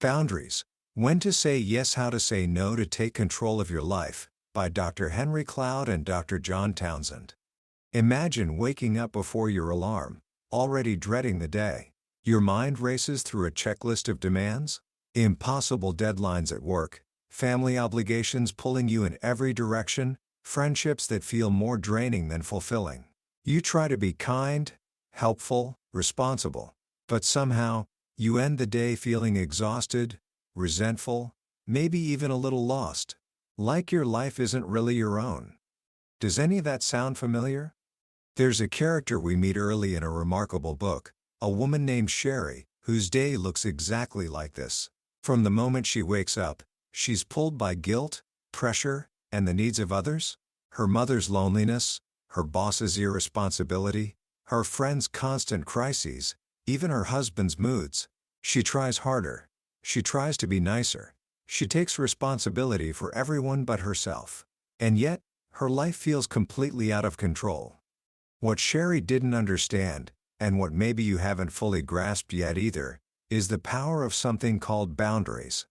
Boundaries. When to Say Yes, How to Say No to Take Control of Your Life, by Dr. Henry Cloud and Dr. John Townsend. Imagine waking up before your alarm, already dreading the day. Your mind races through a checklist of demands, impossible deadlines at work, family obligations pulling you in every direction, friendships that feel more draining than fulfilling. You try to be kind, helpful, responsible, but somehow, you end the day feeling exhausted, resentful, maybe even a little lost. Like your life isn't really your own. Does any of that sound familiar? There's a character we meet early in a remarkable book, a woman named Sherry, whose day looks exactly like this. From the moment she wakes up, she's pulled by guilt, pressure, and the needs of others. Her mother's loneliness, her boss's irresponsibility, her friends' constant crises, even her husband's moods. She tries harder. She tries to be nicer. She takes responsibility for everyone but herself. And yet, her life feels completely out of control. What Sherry didn't understand, and what maybe you haven't fully grasped yet either, is the power of something called boundaries.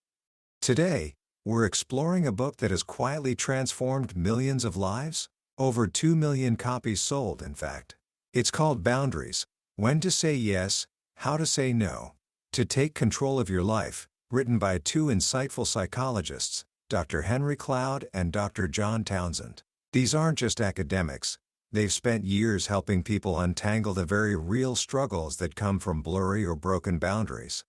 Today, we're exploring a book that has quietly transformed millions of lives, over 2 million copies sold in fact. It's called Boundaries: When to Say Yes, How to Say No, to Take Control of Your Life, written by two insightful psychologists, Dr. Henry Cloud and Dr. John Townsend. These aren't just academics. They've spent years helping people untangle the very real struggles that come from blurry or broken boundaries.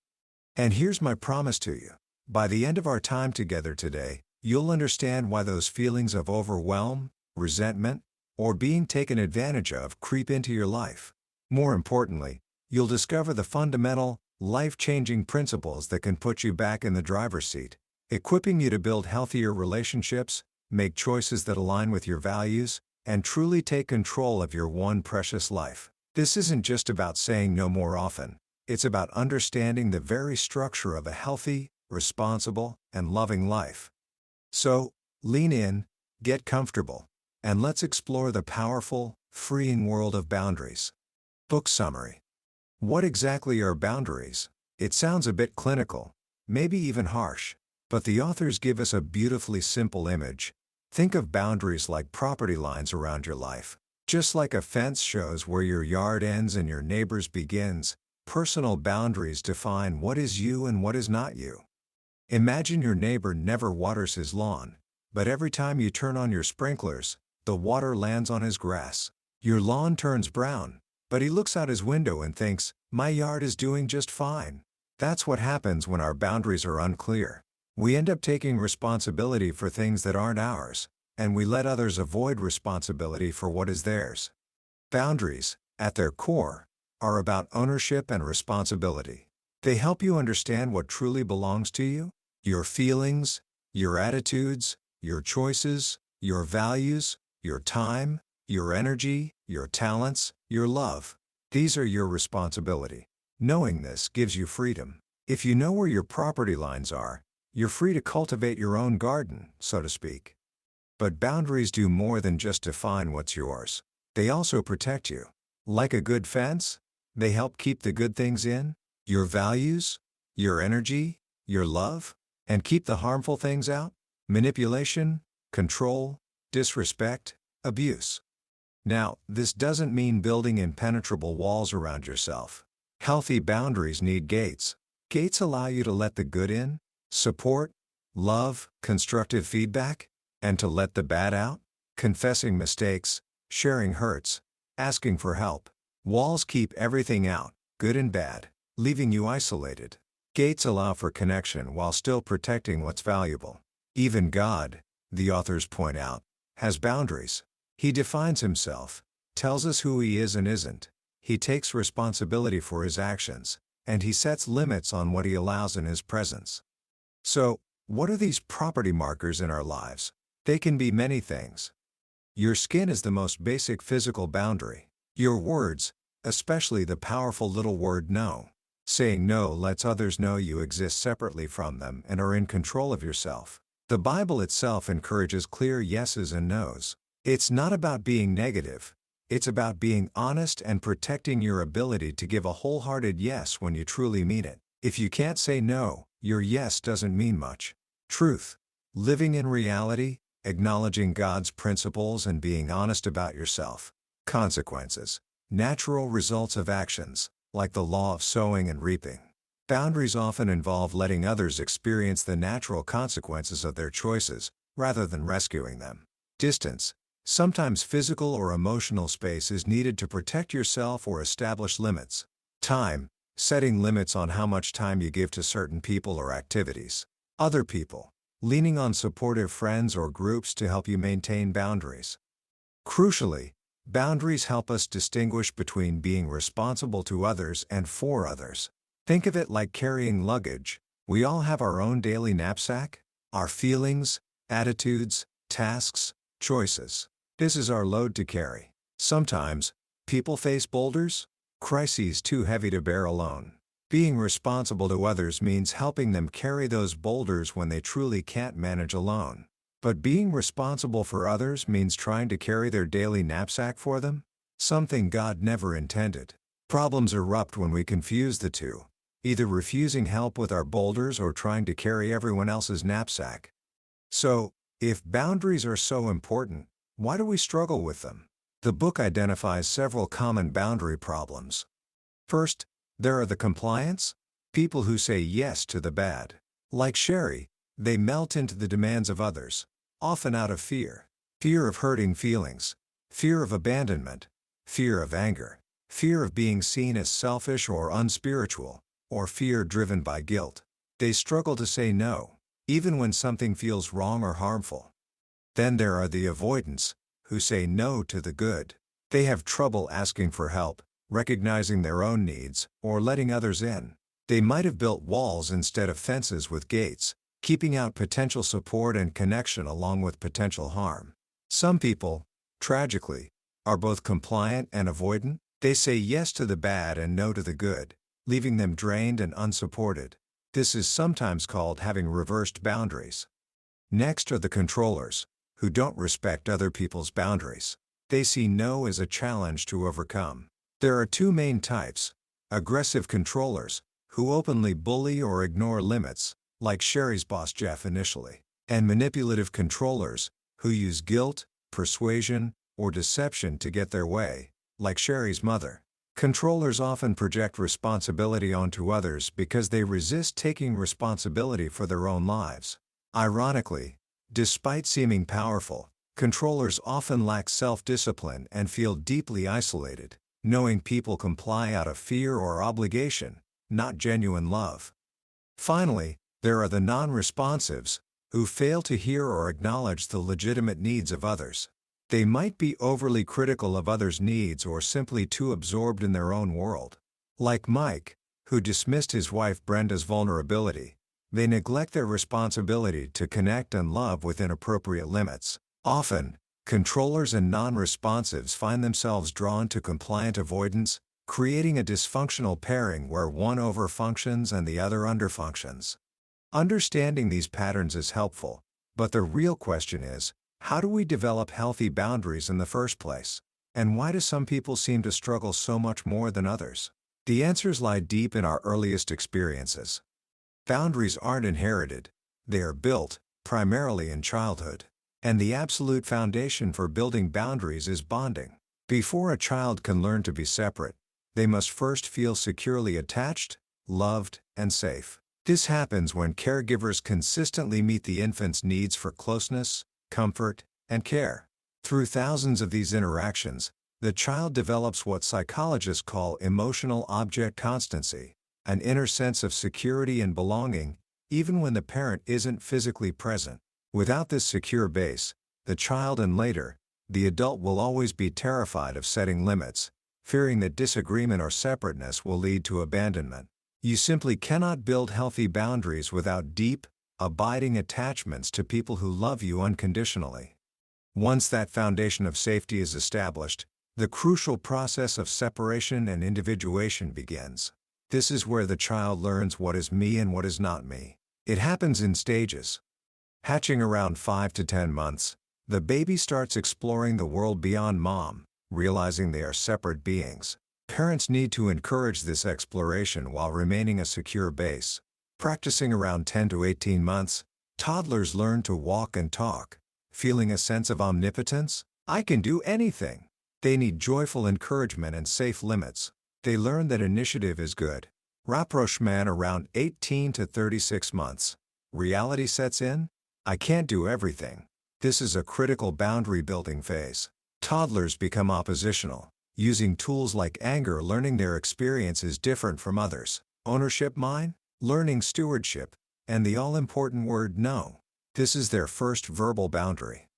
And here's my promise to you. By the end of our time together today, you'll understand why those feelings of overwhelm, resentment, or being taken advantage of creep into your life. More importantly, you'll discover the fundamental, life-changing principles that can put you back in the driver's seat, equipping you to build healthier relationships, make choices that align with your values, and truly take control of your one precious life. This isn't just about saying no more often. It's about understanding the very structure of a healthy, responsible, and loving life. So, lean in, get comfortable, and let's explore the powerful, freeing world of boundaries. Book summary. What exactly are boundaries? It sounds a bit clinical, maybe even harsh, but the authors give us a beautifully simple image. Think of boundaries like property lines around your life. Just like a fence shows where your yard ends and your neighbor's begins, personal boundaries define what is you and what is not you. Imagine your neighbor never waters his lawn, but every time you turn on your sprinklers, the water lands on his grass. Your lawn turns brown, but he looks out his window and thinks, "My yard is doing just fine." That's what happens when our boundaries are unclear. We end up taking responsibility for things that aren't ours, and we let others avoid responsibility for what is theirs. Boundaries, at their core, are about ownership and responsibility. They help you understand what truly belongs to you, your feelings, your attitudes, your choices, your values, your time, your energy, your talents, your love. These are your responsibility. Knowing this gives you freedom. If you know where your property lines are, you're free to cultivate your own garden, so to speak. But boundaries do more than just define what's yours. They also protect you. Like a good fence, they help keep the good things in, your values, your energy, your love, and keep the harmful things out, manipulation, control, disrespect, abuse. Now, this doesn't mean building impenetrable walls around yourself. Healthy boundaries need gates. Gates allow you to let the good in, support, love, constructive feedback, and to let the bad out, confessing mistakes, sharing hurts, asking for help. Walls keep everything out, good and bad, leaving you isolated. Gates allow for connection while still protecting what's valuable. Even God, the authors point out, has boundaries. He defines himself, tells us who he is and isn't. He takes responsibility for his actions, and he sets limits on what he allows in his presence. So, what are these property markers in our lives? They can be many things. Your skin is the most basic physical boundary. Your words, especially the powerful little word no. Saying no lets others know you exist separately from them and are in control of yourself. The Bible itself encourages clear yeses and nos. It's not about being negative. It's about being honest and protecting your ability to give a wholehearted yes when you truly mean it. If you can't say no, your yes doesn't mean much. Truth. Living in reality, acknowledging God's principles and being honest about yourself. Consequences. Natural results of actions, like the law of sowing and reaping. Boundaries often involve letting others experience the natural consequences of their choices, rather than rescuing them. Distance. Sometimes physical or emotional space is needed to protect yourself or establish limits. Time. Setting limits on how much time you give to certain people or activities. Other people. Leaning on supportive friends or groups to help you maintain boundaries. Crucially, boundaries help us distinguish between being responsible to others and for others. Think of it like carrying luggage. We all have our own daily knapsack, our feelings, attitudes, tasks, choices. This is our load to carry. Sometimes, people face boulders, crises too heavy to bear alone. Being responsible to others means helping them carry those boulders when they truly can't manage alone. But being responsible for others means trying to carry their daily knapsack for them? Something God never intended. Problems erupt when we confuse the two, either refusing help with our boulders or trying to carry everyone else's knapsack. So, if boundaries are so important, why do we struggle with them? The book identifies several common boundary problems. First, there are the compliance, people who say yes to the bad. Like Sherry, they melt into the demands of others, often out of fear. Fear of hurting feelings, fear of abandonment, fear of anger, fear of being seen as selfish or unspiritual, or fear driven by guilt. They struggle to say no, even when something feels wrong or harmful. Then there are the avoidants, who say no to the good. They have trouble asking for help, recognizing their own needs, or letting others in. They might have built walls instead of fences with gates, keeping out potential support and connection along with potential harm. Some people, tragically, are both compliant and avoidant. They say yes to the bad and no to the good, leaving them drained and unsupported. This is sometimes called having reversed boundaries. Next are the controllers, who don't respect other people's boundaries. They see no as a challenge to overcome. There are two main types: aggressive controllers, who openly bully or ignore limits, like Sherry's boss Jeff initially, and manipulative controllers, who use guilt, persuasion, or deception to get their way, like Sherry's mother. Controllers often project responsibility onto others because they resist taking responsibility for their own lives. Ironically, despite seeming powerful, controllers often lack self-discipline and feel deeply isolated, knowing people comply out of fear or obligation, not genuine love. Finally, there are the non-responsives, who fail to hear or acknowledge the legitimate needs of others. They might be overly critical of others' needs or simply too absorbed in their own world. Like Mike, who dismissed his wife Brenda's vulnerability, they neglect their responsibility to connect and love within appropriate limits. Often, controllers and non-responsives find themselves drawn to compliant avoidance, creating a dysfunctional pairing where one overfunctions and the other underfunctions. Understanding these patterns is helpful, but the real question is, how do we develop healthy boundaries in the first place? And why do some people seem to struggle so much more than others? The answers lie deep in our earliest experiences. Boundaries aren't inherited, they are built, primarily in childhood. And the absolute foundation for building boundaries is bonding. Before a child can learn to be separate, they must first feel securely attached, loved, and safe. This happens when caregivers consistently meet the infant's needs for closeness, comfort, and care. Through thousands of these interactions, the child develops what psychologists call emotional object constancy, an inner sense of security and belonging, even when the parent isn't physically present. Without this secure base, the child and later, the adult will always be terrified of setting limits, fearing that disagreement or separateness will lead to abandonment. You simply cannot build healthy boundaries without deep, abiding attachments to people who love you unconditionally. Once that foundation of safety is established, the crucial process of separation and individuation begins. This is where the child learns what is me and what is not me. It happens in stages. Hatching around 5 to 10 months, the baby starts exploring the world beyond mom, realizing they are separate beings. Parents need to encourage this exploration while remaining a secure base. Practicing around 10 to 18 months, toddlers learn to walk and talk, feeling a sense of omnipotence. I can do anything. They need joyful encouragement and safe limits. They learn that initiative is good. Rapprochement around 18 to 36 months. Reality sets in. I can't do everything. This is a critical boundary building phase. Toddlers become oppositional, using tools like anger, learning their experience is different from others. Ownership mine, learning stewardship, and the all-important word no. This is their first verbal boundary.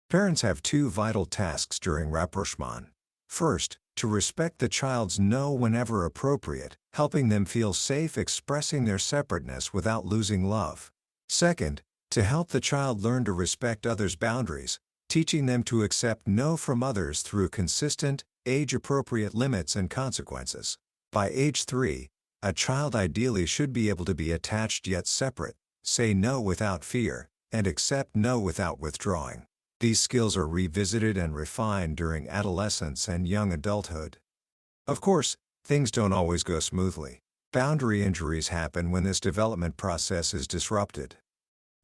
Parents have two vital tasks during rapprochement. First, to respect the child's no whenever appropriate, helping them feel safe expressing their separateness without losing love. Second, to help the child learn to respect others' boundaries, teaching them to accept no from others through consistent, age-appropriate limits and consequences. By age 3, a child ideally should be able to be attached yet separate, say no without fear, and accept no without withdrawing. These skills are revisited and refined during adolescence and young adulthood. Of course, things don't always go smoothly. Boundary injuries happen when this development process is disrupted.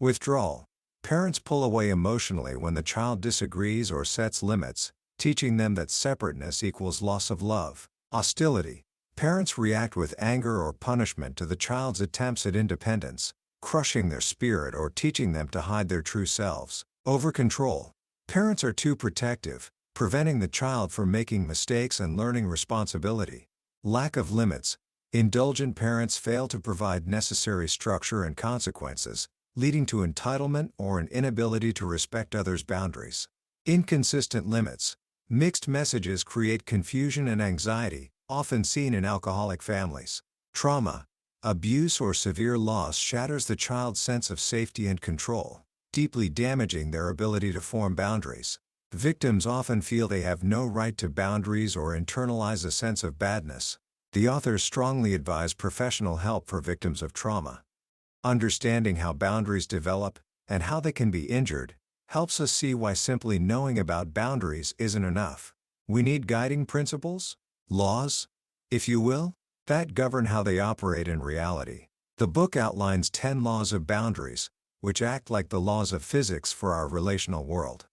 Withdrawal. Parents pull away emotionally when the child disagrees or sets limits, teaching them that separateness equals loss of love. Hostility. Parents react with anger or punishment to the child's attempts at independence, crushing their spirit or teaching them to hide their true selves. Over-control. Parents are too protective, preventing the child from making mistakes and learning responsibility. Lack of limits. Indulgent parents fail to provide necessary structure and consequences, leading to entitlement or an inability to respect others' boundaries. Inconsistent limits. Mixed messages create confusion and anxiety, often seen in alcoholic families. Trauma. Abuse or severe loss shatters the child's sense of safety and control, deeply damaging their ability to form boundaries. Victims often feel they have no right to boundaries or internalize a sense of badness. The authors strongly advise professional help for victims of trauma. Understanding how boundaries develop and how they can be injured helps us see why simply knowing about boundaries isn't enough. We need guiding principles, laws, if you will, that govern how they operate in reality. The book outlines 10 laws of boundaries, which act like the laws of physics for our relational world.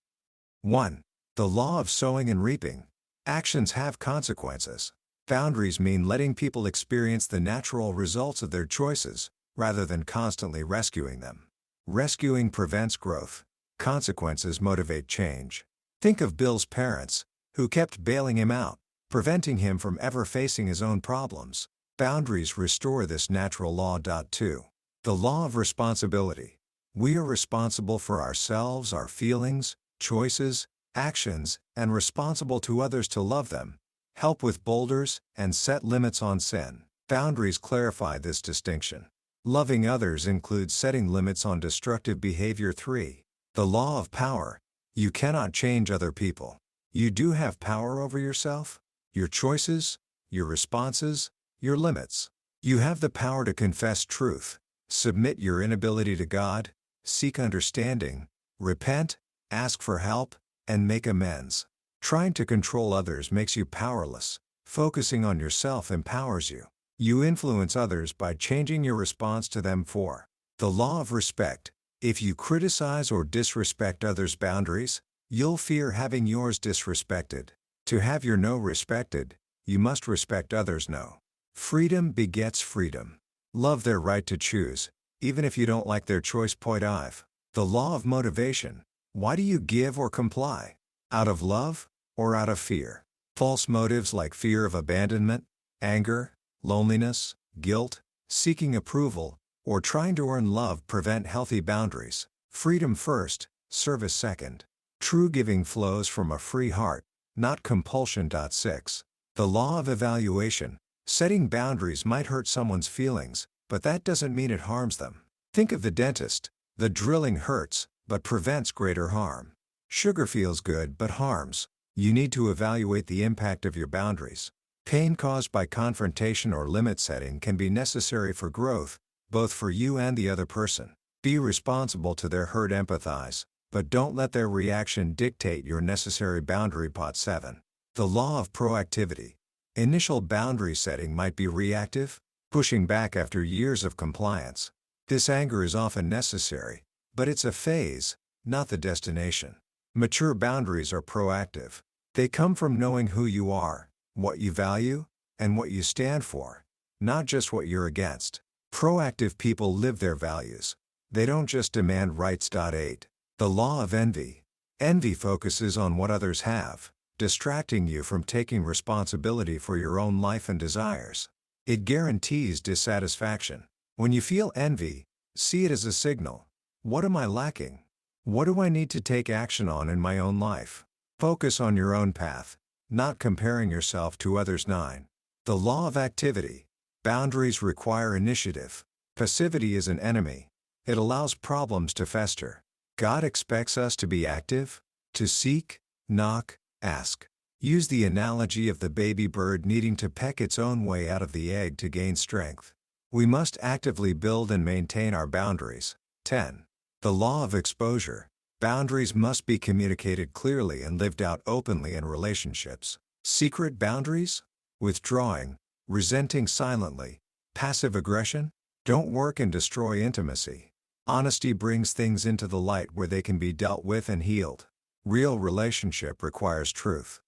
1. The law of sowing and reaping. Actions have consequences. Boundaries mean letting people experience the natural results of their choices, rather than constantly rescuing them. Rescuing prevents growth. Consequences motivate change. Think of Bill's parents, who kept bailing him out, preventing him from ever facing his own problems. Boundaries restore this natural law. 2. The law of responsibility. We are responsible for ourselves, our feelings, choices, actions, and responsible to others to love them, help with boulders, and set limits on sin. Boundaries clarify this distinction. Loving others includes setting limits on destructive behavior. 3. The law of power. You cannot change other people. You do have power over yourself, your choices, your responses, your limits. You have the power to confess truth, submit your inability to God, seek understanding, repent, ask for help, and make amends. Trying to control others makes you powerless. Focusing on yourself empowers you. You influence others by changing your response to them. 4. The law of respect. If you criticize or disrespect others' boundaries, you'll fear having yours disrespected. To have your no respected, you must respect others' no. Freedom begets freedom. Love their right to choose, even if you don't like their choice. 5. The law of motivation. Why do you give or comply? Out of love, or out of fear? False motives like fear of abandonment, anger, loneliness, guilt, seeking approval, or trying to earn love prevent healthy boundaries. Freedom first, service second. True giving flows from a free heart, not compulsion. 6. The law of evaluation. Setting boundaries might hurt someone's feelings, but that doesn't mean it harms them. Think of the dentist. The drilling hurts, but prevents greater harm. Sugar feels good but harms. You need to evaluate the impact of your boundaries. Pain caused by confrontation or limit setting can be necessary for growth, both for you and the other person. Be responsible to their hurt. Empathize, but don't let their reaction dictate your necessary boundary. 7. The law of proactivity. Initial boundary setting might be reactive, pushing back after years of compliance. This anger is often necessary, but it's a phase, not the destination. Mature boundaries are proactive. They come from knowing who you are, what you value, and what you stand for, not just what you're against. Proactive people live their values. They don't just demand rights. 8. The law of envy. Envy focuses on what others have, distracting you from taking responsibility for your own life and desires. It guarantees dissatisfaction. When you feel envy, see it as a signal. What am I lacking? What do I need to take action on in my own life? Focus on your own path, not comparing yourself to others. 9. The law of activity. Boundaries require initiative. Passivity is an enemy. It allows problems to fester. God expects us to be active, to seek, knock, ask. Use the analogy of the baby bird needing to peck its own way out of the egg to gain strength. We must actively build and maintain our boundaries. 10. The law of exposure. Boundaries must be communicated clearly and lived out openly in relationships. Secret boundaries? Withdrawing, resenting silently, passive aggression? Don't work and destroy intimacy. Honesty brings things into the light where they can be dealt with and healed. Real relationship requires truth.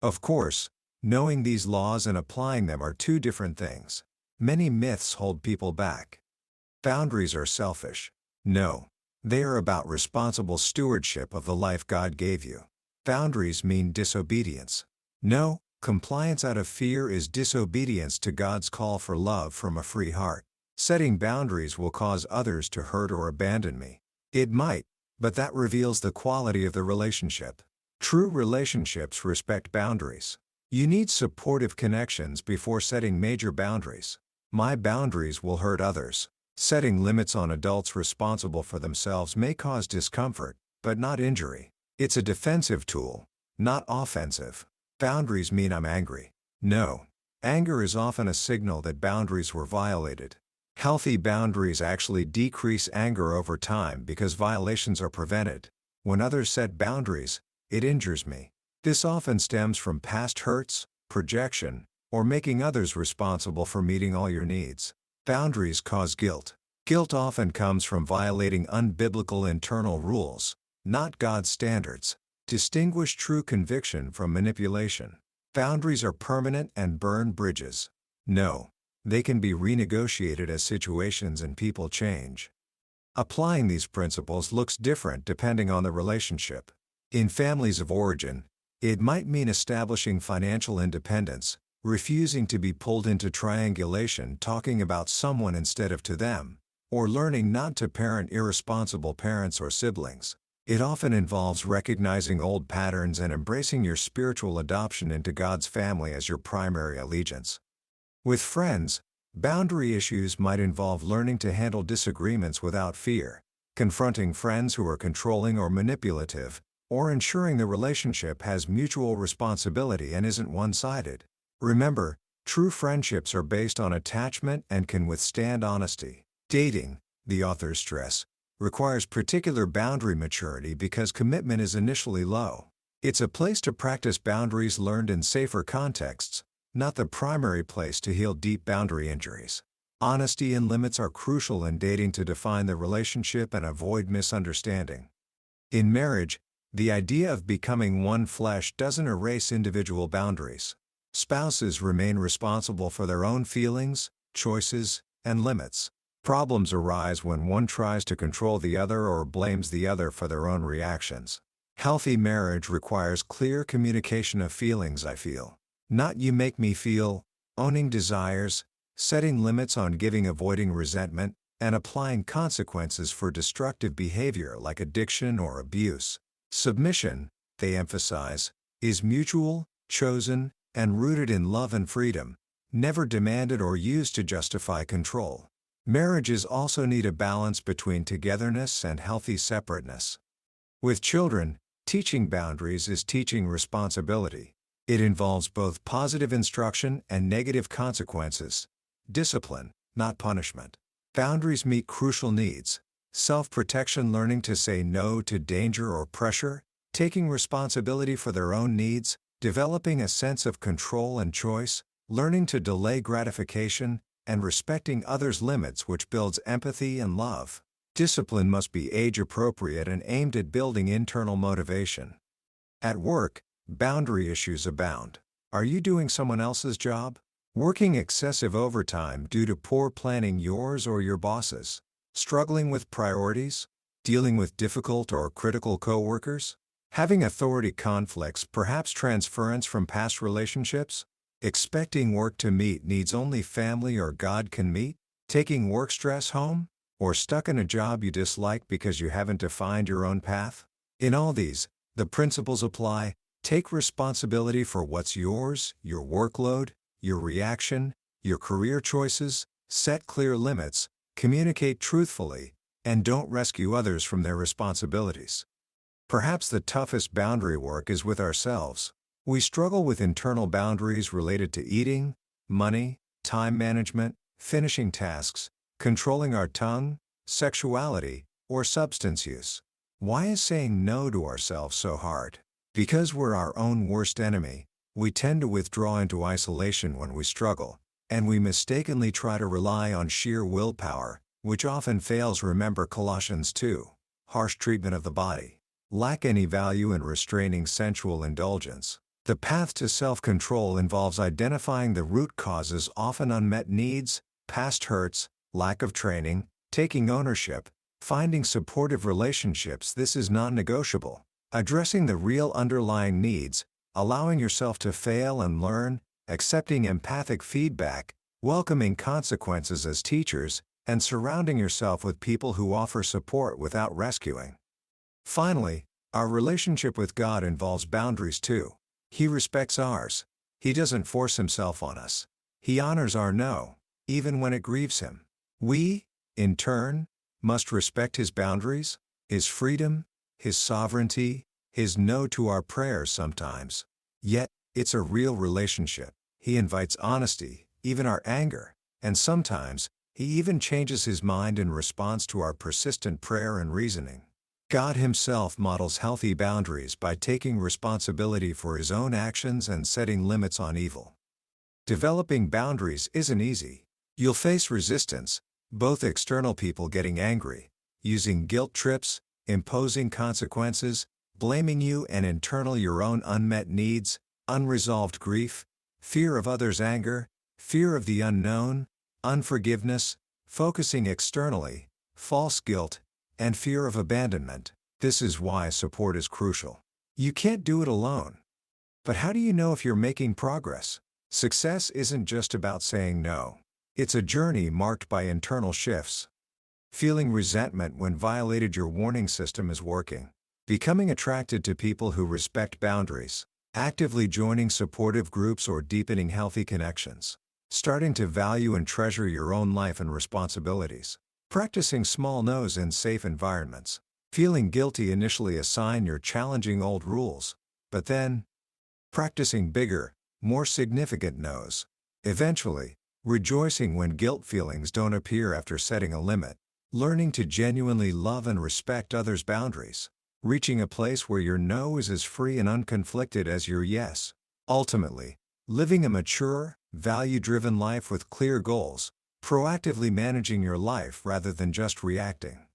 Of course, knowing these laws and applying them are two different things. Many myths hold people back. Boundaries are selfish. No. They are about responsible stewardship of the life God gave you. Boundaries mean disobedience. No, compliance out of fear is disobedience to God's call for love from a free heart. Setting boundaries will cause others to hurt or abandon me. It might, but that reveals the quality of the relationship. True relationships respect boundaries. You need supportive connections before setting major boundaries. My boundaries will hurt others. Setting limits on adults responsible for themselves may cause discomfort, but not injury. It's a defensive tool, not offensive. Boundaries mean I'm angry. No. Anger is often a signal that boundaries were violated. Healthy boundaries actually decrease anger over time because violations are prevented. When others set boundaries, it injures me. This often stems from past hurts, projection, or making others responsible for meeting all your needs. Boundaries cause guilt. Guilt often comes from violating unbiblical internal rules, not God's standards. Distinguish true conviction from manipulation. Boundaries are permanent and burn bridges. No. They can be renegotiated as situations and people change. Applying these principles looks different depending on the relationship. In families of origin, it might mean establishing financial independence, refusing to be pulled into triangulation talking about someone instead of to them, or learning not to parent irresponsible parents or siblings. It often involves recognizing old patterns and embracing your spiritual adoption into God's family as your primary allegiance. With friends, boundary issues might involve learning to handle disagreements without fear, confronting friends who are controlling or manipulative, or ensuring the relationship has mutual responsibility and isn't one-sided. Remember, true friendships are based on attachment and can withstand honesty. Dating, the authors stress, requires particular boundary maturity because commitment is initially low. It's a place to practice boundaries learned in safer contexts, not the primary place to heal deep boundary injuries. Honesty and limits are crucial in dating to define the relationship and avoid misunderstanding. In marriage, the idea of becoming one flesh doesn't erase individual boundaries. Spouses remain responsible for their own feelings, choices, and limits. Problems arise when one tries to control the other or blames the other for their own reactions. Healthy marriage requires clear communication of feelings. I feel. Not you make me feel, owning desires, setting limits on giving, avoiding resentment, and applying consequences for destructive behavior like addiction or abuse. Submission, they emphasize, is mutual, chosen, and rooted in love and freedom, never demanded or used to justify control. Marriages also need a balance between togetherness and healthy separateness. With children, teaching boundaries is teaching responsibility. It involves both positive instruction and negative consequences. Discipline, not punishment. Boundaries meet crucial needs: self-protection, learning to say no to danger or pressure, taking responsibility for their own needs, developing a sense of control and choice, learning to delay gratification, and respecting others' limits, which builds empathy and love. Discipline must be age-appropriate and aimed at building internal motivation. At work, boundary issues abound. Are you doing someone else's job? Working excessive overtime due to poor planning, yours or your boss's? Struggling with priorities? Dealing with difficult or critical coworkers? Having authority conflicts, perhaps transference from past relationships? Expecting work to meet needs only family or God can meet? Taking work stress home? Or stuck in a job you dislike because you haven't defined your own path? In all these, the principles apply. Take responsibility for what's yours, your workload, your reaction, your career choices, set clear limits, communicate truthfully, and don't rescue others from their responsibilities. Perhaps the toughest boundary work is with ourselves. We struggle with internal boundaries related to eating, money, time management, finishing tasks, controlling our tongue, sexuality, or substance use. Why is saying no to ourselves so hard? Because we're our own worst enemy, we tend to withdraw into isolation when we struggle, and we mistakenly try to rely on sheer willpower, which often fails. Remember Colossians 2. Harsh treatment of the body. Lack any value in restraining sensual indulgence. The path to self-control involves identifying the root causes, often unmet needs, past hurts, lack of training, taking ownership, finding supportive relationships. This is non-negotiable. Addressing the real underlying needs, allowing yourself to fail and learn, accepting empathic feedback, welcoming consequences as teachers, and surrounding yourself with people who offer support without rescuing. Finally, our relationship with God involves boundaries too. He respects ours. He doesn't force himself on us. He honors our no, even when it grieves him. We, in turn, must respect his boundaries, his freedom, his sovereignty, his no to our prayers sometimes. Yet, it's a real relationship. He invites honesty, even our anger, and sometimes, he even changes his mind in response to our persistent prayer and reasoning. God himself models healthy boundaries by taking responsibility for his own actions and setting limits on evil. Developing boundaries isn't easy. You'll face resistance, both external people getting angry, using guilt trips, imposing consequences, blaming you, and internal your own unmet needs, unresolved grief, fear of others' anger, fear of the unknown, unforgiveness, focusing externally, false guilt, and fear of abandonment. This is why support is crucial. You can't do it alone. But how do you know if you're making progress? Success isn't just about saying no. It's a journey marked by internal shifts. Feeling resentment when violated, your warning system is working. Becoming attracted to people who respect boundaries. Actively joining supportive groups or deepening healthy connections. Starting to value and treasure your own life and responsibilities. Practicing small no's in safe environments. Feeling guilty initially, assign your challenging old rules, but then practicing bigger, more significant no's. Eventually, rejoicing when guilt feelings don't appear after setting a limit. Learning to genuinely love and respect others' boundaries. Reaching a place where your no is as free and unconflicted as your yes. Ultimately, living a mature, value-driven life with clear goals, proactively managing your life rather than just reacting.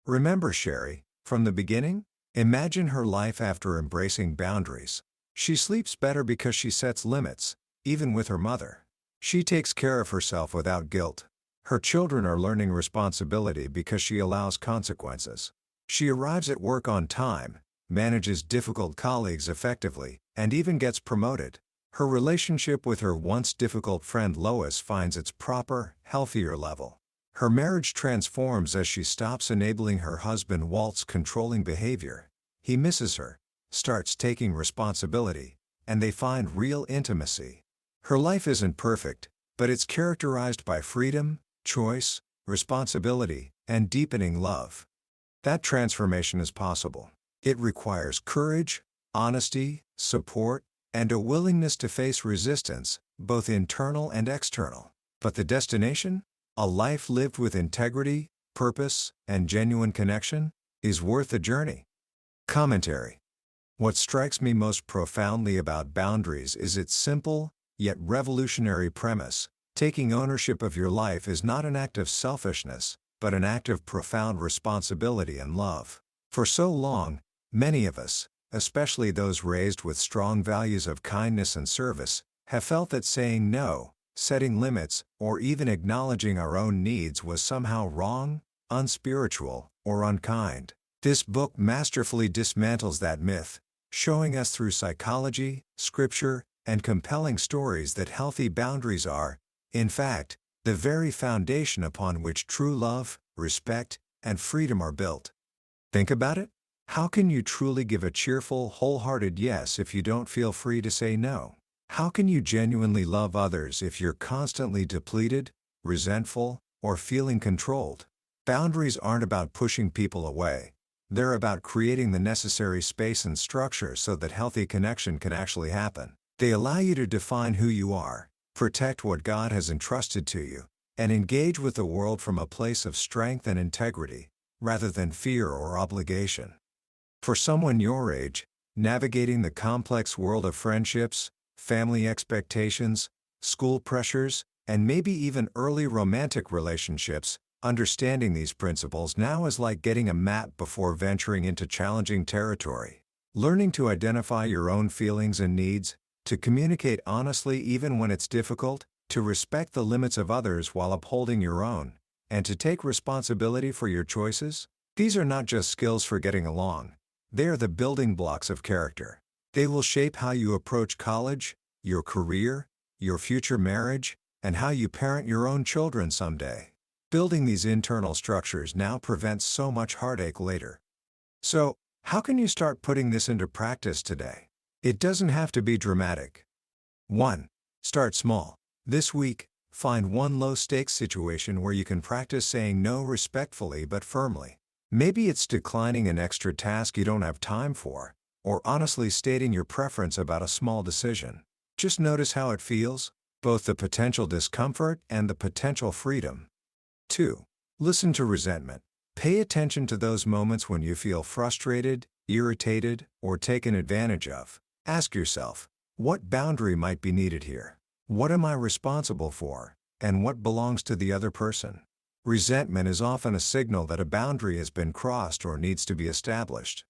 Remember Sherry, from the beginning? Imagine her life after embracing boundaries. She sleeps better because she sets limits, even with her mother. She takes care of herself without guilt. Her children are learning responsibility because she allows consequences. She arrives at work on time, manages difficult colleagues effectively, and even gets promoted. Her relationship with her once difficult friend Lois finds its proper, healthier level. Her marriage transforms as she stops enabling her husband Walt's controlling behavior. He misses her, starts taking responsibility, and they find real intimacy. Her life isn't perfect, but it's characterized by freedom, choice, responsibility, and deepening love. That transformation is possible. It requires courage, honesty, support, and a willingness to face resistance, both internal and external. But the destination? A life lived with integrity, purpose, and genuine connection, is worth the journey. Commentary. What strikes me most profoundly about boundaries is its simple, yet revolutionary premise: Taking ownership of your life is not an act of selfishness, but an act of profound responsibility and love. For so long, many of us, especially those raised with strong values of kindness and service, have felt that saying no, setting limits, or even acknowledging our own needs was somehow wrong, unspiritual, or unkind. This book masterfully dismantles that myth, showing us through psychology, scripture, and compelling stories that healthy boundaries are, in fact, the very foundation upon which true love, respect, and freedom are built. Think about it. How can you truly give a cheerful, wholehearted yes if you don't feel free to say no? How can you genuinely love others if you're constantly depleted, resentful, or feeling controlled? Boundaries aren't about pushing people away. They're about creating the necessary space and structure so that healthy connection can actually happen. They allow you to define who you are, protect what God has entrusted to you, and engage with the world from a place of strength and integrity, rather than fear or obligation. For someone your age, navigating the complex world of friendships, family expectations, school pressures, and maybe even early romantic relationships, understanding these principles now is like getting a map before venturing into challenging territory. Learning to identify your own feelings and needs, to communicate honestly even when it's difficult, to respect the limits of others while upholding your own, and to take responsibility for your choices, these are not just skills for getting along. They are the building blocks of character. They will shape how you approach college, your career, your future marriage, and how you parent your own children someday. Building these internal structures now prevents so much heartache later. So, how can you start putting this into practice today? It doesn't have to be dramatic. 1. Start small. This week, find one low-stakes situation where you can practice saying no respectfully but firmly. Maybe it's declining an extra task you don't have time for, or honestly stating your preference about a small decision. Just notice how it feels, both the potential discomfort and the potential freedom. 2. Listen to resentment. Pay attention to those moments when you feel frustrated, irritated, or taken advantage of. Ask yourself, what boundary might be needed here? What am I responsible for, and what belongs to the other person? Resentment is often a signal that a boundary has been crossed or needs to be established.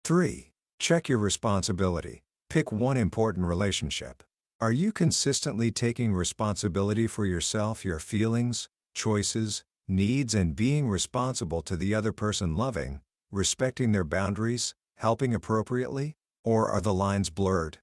3. Check your responsibility. Pick one important relationship. Are you consistently taking responsibility for yourself, your feelings, choices, needs, and being responsible to the other person, loving, respecting their boundaries, helping appropriately? Or are the lines blurred?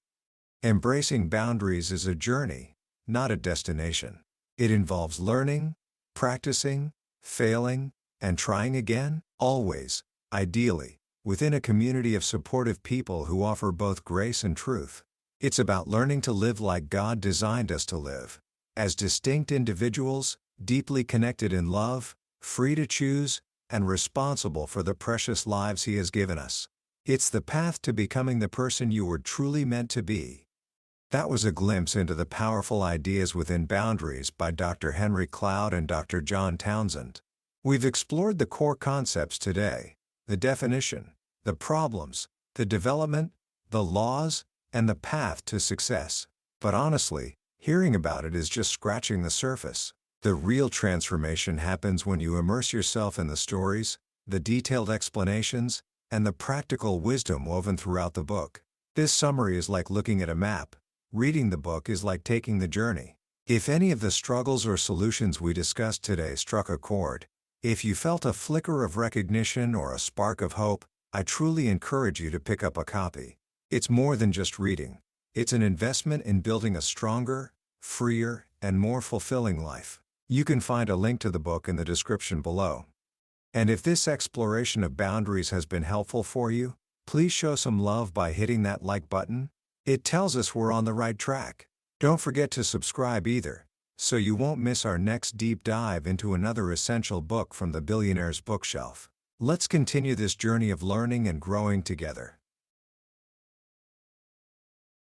Embracing boundaries is a journey, not a destination. It involves learning, practicing, failing, and trying again, always, ideally, within a community of supportive people who offer both grace and truth. It's about learning to live like God designed us to live, as distinct individuals, deeply connected in love, free to choose, and responsible for the precious lives He has given us. It's the path to becoming the person you were truly meant to be. That was a glimpse into the powerful ideas within boundaries by Dr. Henry Cloud and Dr. John Townsend. We've explored the core concepts today: the definition, the problems, the development, the laws, and the path to success. But honestly, hearing about it is just scratching the surface. The real transformation happens when you immerse yourself in the stories, the detailed explanations, and the practical wisdom woven throughout the book. This summary is like looking at a map. Reading the book is like taking the journey. If any of the struggles or solutions we discussed today struck a chord, if you felt a flicker of recognition or a spark of hope, I truly encourage you to pick up a copy. It's more than just reading. It's an investment in building a stronger, freer, and more fulfilling life. You can find a link to the book in the description below. And if this exploration of boundaries has been helpful for you, please show some love by hitting that like button. It tells us we're on the right track. Don't forget to subscribe either, so you won't miss our next deep dive into another essential book from the billionaire's bookshelf. Let's continue this journey of learning and growing together.